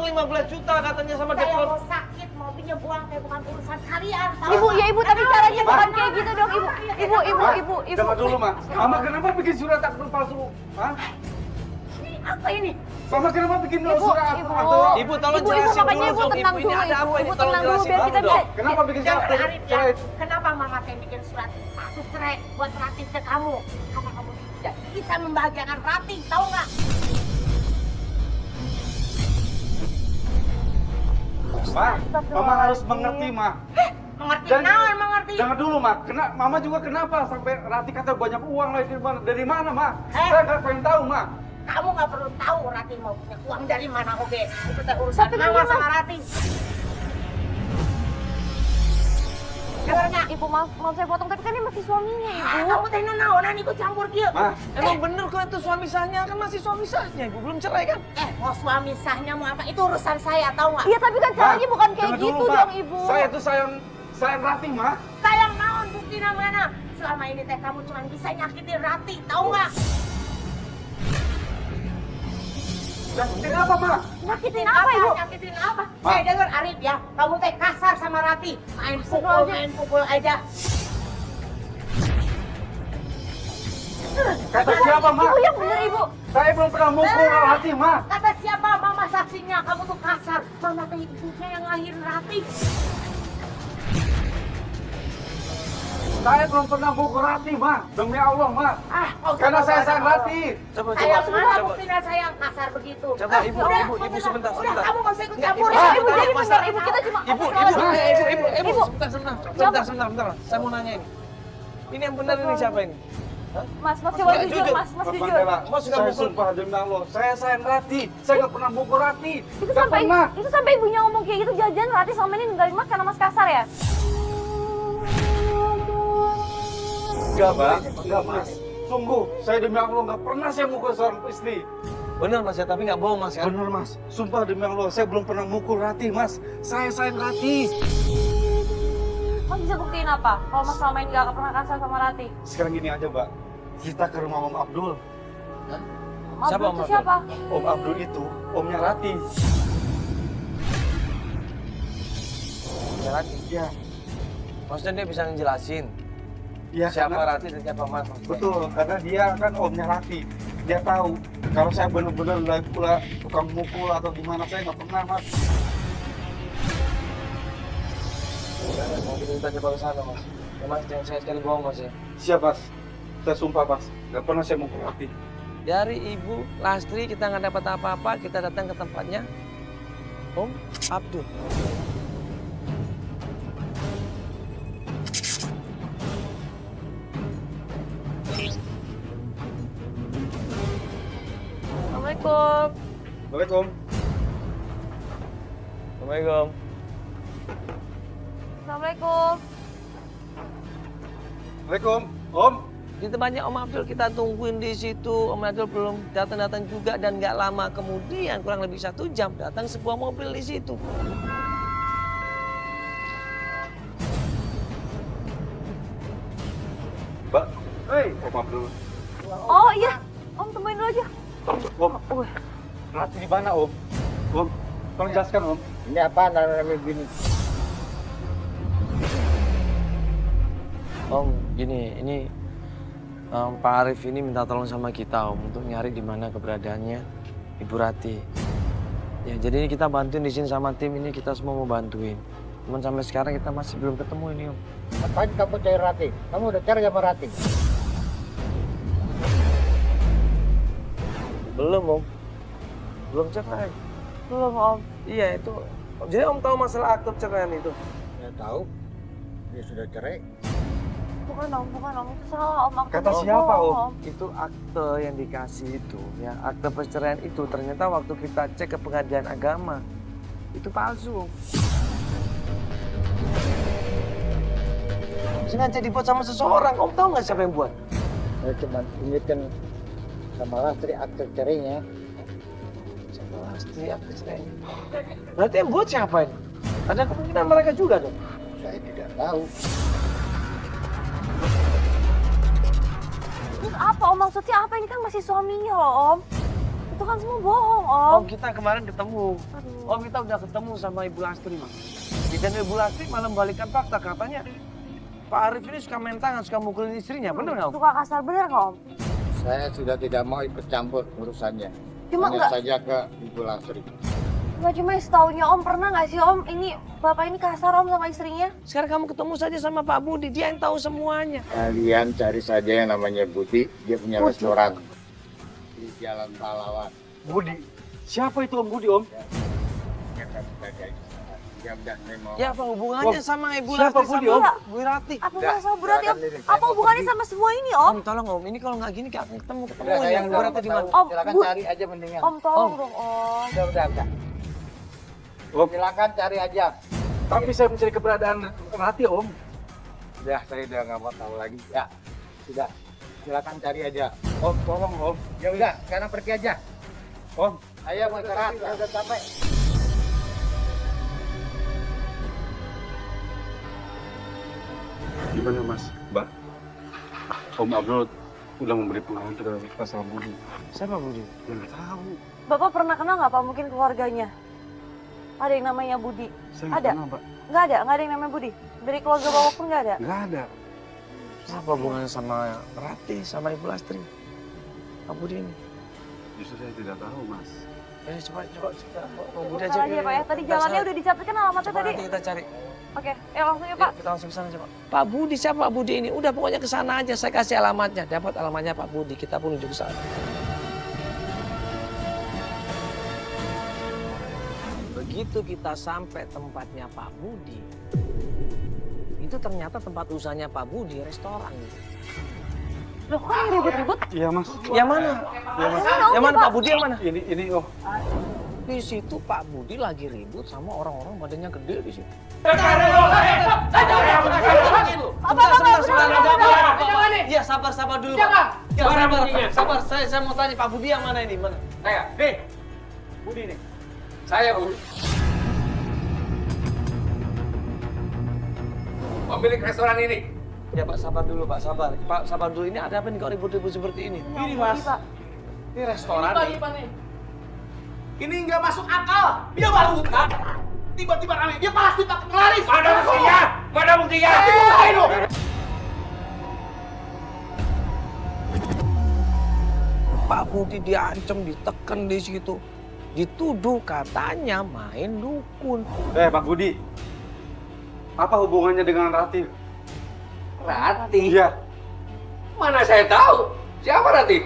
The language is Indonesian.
15 juta katanya sama Saya depo. mau sakit, mau pinjam uang, kayak bukan urusan kalian. Tahu Ibu, nggak? ya ibu, tapi caranya bukan kayak gitu dong, ibu. Ibu. Dengar dulu, Ma. Mama kenapa bikin surat akte palsu? Hah? Ini apa ini? Mama kenapa bikin Ibu, surat ibu. akte? Ibu tolong Ibu, jelasin makanya dulu ibu dong, tenang Ibu. dulu, Ini ada apa ini? ibu Tolong tenang dulu jelasin biar kita dulu bisa. dong. Kenapa bikin surat Dengar Arif ya, cerai? kenapa mama pengen bikin surat palsu cerai buat Ratih ke kamu? Karena kamu tidak bisa membahagiakan Ratih, tahu nggak? Ma, Mama harus mengerti, Ma. Mengerti? Dan- Naon mengerti? Jangan dulu, Ma. Mama juga kenapa sampai Rati kata banyak uang lagi dari mana, Ma? Eh. Saya nggak pengen tahu, Ma. Kamu nggak perlu tahu Ratih mau punya uang dari mana, oke? Itu teh urusan Tapi mama kan, sama Ratih. Dengar nggak? Ibu, maaf saya potong, tapi kan ini masih suaminya, Ah, ibu. kamu teh naonan ikut campur kieu. Ma, Emang bener kok itu suami sahnya, kan masih suami sahnya, Ibu. Belum cerai kan? Mau suami sahnya mau apa? Itu urusan saya, tahu nggak? Iya, tapi kan caranya bukan kayak dengar dulu, gitu Ma. dong, ibu. Saya itu sayang Rati, Ma. Sayang naon bukti namanya? Selama ini teh kamu cuma bisa nyakitin Ratih, tahu nggak? Nyakitin apa, Ma? Nyakitin apa, ibu? Nyakitin apa? Ma. Dengar Arif ya, kamu teh kasar sama Ratih. Main pukul aja. Kata siapa, Ma? Ibu yang bener, ibu. Saya belum pernah mukul Rati, Ma. Kata siapa? Mama saksinya, kamu tuh kasar. Mama teh ibunya yang lahirin Ratih. Saya belum pernah mukul Rati, Ma. Demi Allah, Ma. Karena saya sayang Rati. Coba, Sayang mana coba. buktinya sayang kasar begitu? Coba, Ibu, Udah, Ibu, sebentar, Udah, sebentar. kamu nggak usah ikut Nggak, campur. Ibu, Ya, Ibu, jadi bener, ibu. Kita cuma... Ibu, sebentar. Saya mau nanya ini. Ini yang benar ini siapa ini? Mas coba Nggak, jujur, jujur. mas Bang jujur. Bella, Mas sudah saya mukul. sumpah demi Allah, saya sayang Rati. Saya nggak pernah mukul Rati. Itu Nggak sampai pernah. ibunya ngomong kayak gitu, jajan Ratih selama ini ninggalin mas karena mas kasar ya? Enggak, Mbak. Enggak, Mas. Sungguh, saya demi Allah nggak pernah saya mukul seorang istri. Bener Mas ya, tapi nggak bohong Mas kan? Bener, Mas. Sumpah demi Allah, saya belum pernah mukul Rati, Mas. Saya sayang Rati. Mas bisa buktiin apa? Kalau mas selama ini gak pernah kasar sama Ratih? Sekarang gini aja, Mbak. Kita ke rumah Om Abdul. Mas Siapa, itu Mas? siapa? Om Abdul itu omnya Rati. Ya, Rati. Iya. Maksudnya dia bisa ngejelasin Iya, siapa karena- Rati dan siapa Mas. maksudnya. Betul, karena dia kan omnya Rati. Dia tahu kalau saya benar-benar lagi pula tukang mukul atau gimana, saya nggak pernah, Mas. Mau kita coba ke sana Mas. Ya Mas, jangan saya sekali bohong Mas ya. Siap, Mas. Saya sumpah, Mas. Nggak pernah saya mukul Rati. Dari Ibu Lastri kita nggak dapat apa-apa, kita datang ke tempatnya Om Abdul. Assalamualaikum. Assalamualaikum. Assalamualaikum. Assalamualaikum. Assalamualaikum. Om. Di tempatnya Om Abdul kita tungguin di situ. Om Abdul belum datang-datang juga dan nggak lama kemudian kurang lebih 1 jam datang sebuah mobil di situ. Mbak. Hei, Om Abdul. Oh iya, Om temuin dulu aja. Om, Wih, Rati di mana, Om? Om, tolong jelaskan, Om. Ini apa namanya gini? Om, gini, ini Pak Arif ini minta tolong sama kita Om untuk nyari di mana keberadaannya Ibu Rati. Ya, jadi ini kita bantuin di sini sama tim ini, kita semua mau bantuin. Cuman sampai sekarang kita masih belum ketemu ini Om. Ngapain kamu cari Rati? Kamu udah cari sama Rati? Belum Om, belum cerai. belum Om. Iya itu, jadi Om tahu masalah akte perceraian itu? Ya tahu. Dia sudah cerai. Bukan Om, itu salah Om. Aku Kata bohong, siapa, Om? Itu akte yang dikasih itu, ya akte perceraian itu ternyata waktu kita cek ke pengadilan agama, itu palsu Om. Sengaja dibuat sama seseorang, Om tahu nggak siapa yang buat? Saya cuma ingetin sama Lastri akte cerainya. Sama Lastri akte cerainya. Berarti yang buat siapa ini? Ada kemungkinan mereka juga dong? Saya tidak tahu. Terus apa Om? Maksudnya apa? Ini kan masih suaminya loh Om. Itu kan semua bohong, Om. Om, kita kemarin ketemu. Aduh. Om, kita udah ketemu sama Ibu Lastri. Dan Ibu Lastri malah membalikkan fakta. Katanya Pak Arif ini suka main tangan, suka mukulin istrinya. Bener nggak, Om? Suka kasar bener nggak, Om? Saya sudah tidak mau ikut campur urusannya. Cuma Hanya nggak, saja ke Ibu Lastri. nggak cuma setaunya Om, pernah nggak sih Om, ini Bapak ini kasar Om sama istrinya? Sekarang kamu ketemu saja sama Pak Budi, dia yang tahu semuanya. Kalian cari saja yang namanya Budi, dia punya restoran di Jalan Pahlawan. Budi. Siapa itu Om Budi, Om? Ya kan, ya udah, saya mau. Ya apa hubungannya sama Ibu Siapa Lastri Budi, sama Om? Bu Rati? Apa Udah, masalah berarti Om? silakan, Lili. Saya Apa mau hubungannya pergi. sama semua ini Om? Om, tolong Om, ini kalau nggak gini gak akan ketemu Udah, saya ya. yang Bu Rati di mana? Om, Silakan Bu. cari aja mendingan. Om tolong dong Om. Udah. Om. Silakan cari aja. Tapi saya mencari keberadaan Rati, Om. Udah, saya udah nggak mau tahu lagi. Ya, sudah. Silakan cari aja. Om, tolong Om. Ya udah, sekarang pergi aja. Om, Ayo mau istirahat, saya udah capek. gimana Mas? Mbak? Om Abdul udah memberi pengaruh ke masalah Budi. Siapa Budi? Ya nggak tahu. Bapak pernah kenal nggak Pak mungkin keluarganya? Ada yang namanya Budi? Saya nggak Ada? kenal, Mbak. Nggak ada yang namanya Budi? Dari keluarga Bapak pun nggak ada? Nggak ada. Apa hubungannya sama Rati, sama Ibu Lastri? Pak Budi ini. Justru saya tidak tahu, Mas. Coba. Pak Budi Bentar aja Pak ya, tadi jalannya udah dicatat kan alamatnya Coba tadi? nanti kita cari. Oke, langsung ya Pak. Kita langsung ke sana coba. Pak Budi, siapa Pak Budi ini? Udah pokoknya ke sana aja, saya kasih alamatnya. Dapat alamatnya Pak Budi, kita pun menuju ke sana. Begitu kita sampai tempatnya Pak Budi, itu ternyata tempat usahanya Pak Budi, restoran. Loh kok yang ribut-ribut? Iya, Mas. Yang mana? Iya, Mas. Yang mana Pak Budi yang mana? Ini Om. Di situ Pak Budi lagi ribut sama orang-orang badannya gede di situ. Iya, sabar dulu, Pak. Ya, sabar. Saya mau tanya Pak Budi yang mana ini? Mana? Saya, Budi nih. Saya Budi. Pemilik restoran ini. Ya Pak, sabar dulu Pak, sabar. Pak, sabar dulu. Ini ada apa nih kok ribut-ribut seperti ini? Ini Mas. Pak. Ini restoran nih. Ini nggak masuk akal. Dia baru buka. Tiba-tiba rame. Dia pasti tak penglaris. Mana buktinya? Mana buktinya? Dibukain loh. Pak Budi diancam, ditekan di situ. Dituduh katanya main dukun. Pak Budi. Apa hubungannya dengan Rati? Rati? Iya. Mana saya tahu. Siapa Rati?